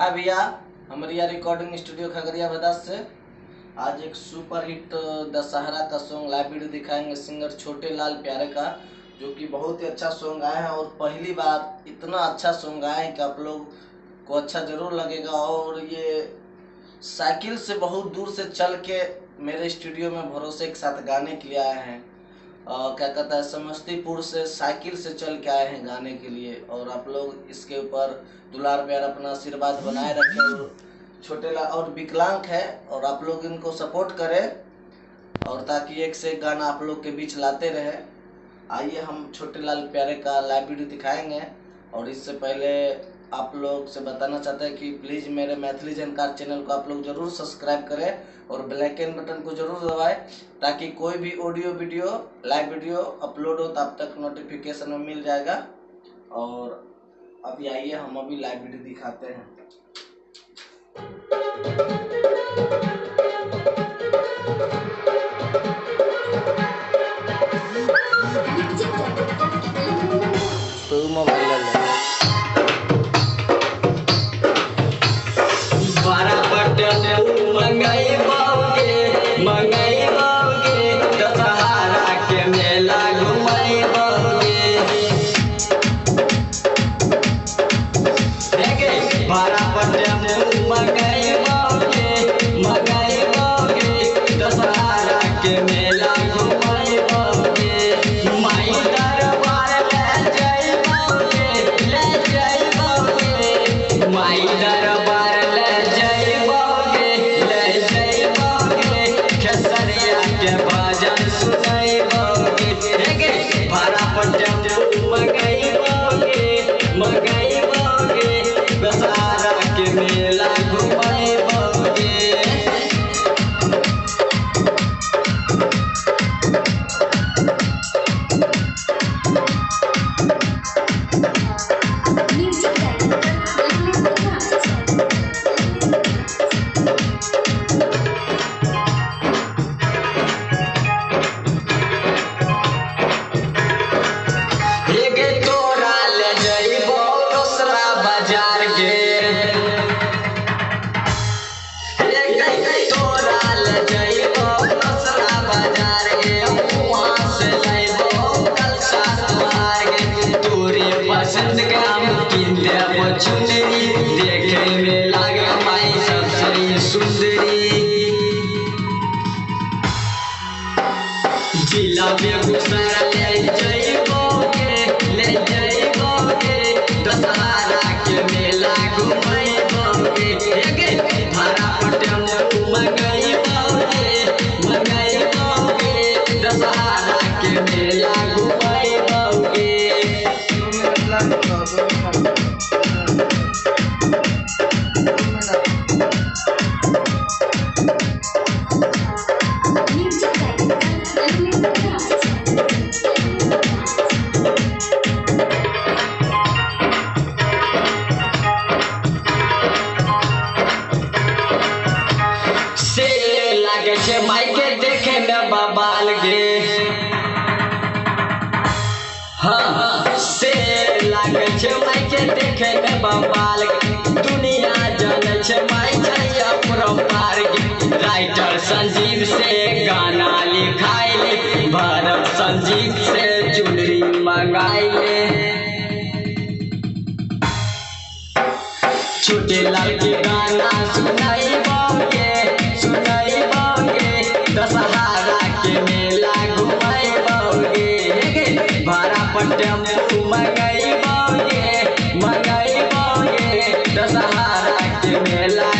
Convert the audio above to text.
हाँ भैया, हमारे यहाँ रिकॉर्डिंग स्टूडियो खगड़िया भदास से आज एक सुपर हिट दशहरा का सॉन्ग लाइव वीडियो दिखाएंगे सिंगर छोटे लाल प्यारे का, जो कि बहुत ही अच्छा सॉन्ग आया है और पहली बार इतना अच्छा सॉन्ग आया है कि आप लोग को अच्छा जरूर लगेगा। और ये साइकिल से बहुत दूर से चल के मेरे स्टूडियो में भरोसे के साथ गाने के लिए आए हैं। क्या कहता है, समस्तीपुर से साइकिल से चल के आए हैं गाने के लिए। और आप लोग इसके ऊपर दुलार प्यार अपना आशीर्वाद बनाए रखें। और छोटे लाल और विकलांग है और आप लोग इनको सपोर्ट करें और ताकि एक से एक गाना आप लोग के बीच लाते रहे। आइए हम छोटे लाल प्यारे का लाइव वीडियो दिखाएंगे। और इससे पहले आप लोग से बताना चाहते हैं कि प्लीज़ मेरे मैथिली जानकार चैनल को आप लोग ज़रूर सब्सक्राइब करें और बेल आइकन बटन को ज़रूर दबाएं, ताकि कोई भी audio video live video upload हो तब तक नोटिफिकेशन में मिल जाएगा। और अभी आइए हम अभी लाइव वीडियो दिखाते हैं। तो मोबाइल दशहरा के मेला घुमैबोगे, भाड़ा पर टेम्पू मंगैबोगे, दशहरा के मेला घुमैबोगे, माई दरबार ले जइबोगे, माई दरबार ले जइबोगे, खेसरिया के भजन सुनैबोगे, भाड़ा पर टेम्पू मंगैबोगे, दशहरा के मेला घुमैबोगे। चुनरी देखे में लागे माई सबसे सुंदरी, जिला बेगूसराय ले जइबोगे, दशहरा के मेला घुमैबोगे, भाड़ा पर टेम्पू मंगैबोगे, दशहरा के मेला घुमैबोगे। लागे छे माई के देखे में बबाल गे, हाँ से लागे छे माई के देखे में बबाल गे, दुनिया जाने छे माई छैया परम्पार गे, राइटर संजीव से गाना लिखाइले, भरत संजीव से चुनरी मंगाइले, छोटे लाल के गाना सुनाइबोगे, दशहरा के मेला घुमैबोगे, भाड़ा पर टेम्पू मंगैबोगे, दशहरा के मेला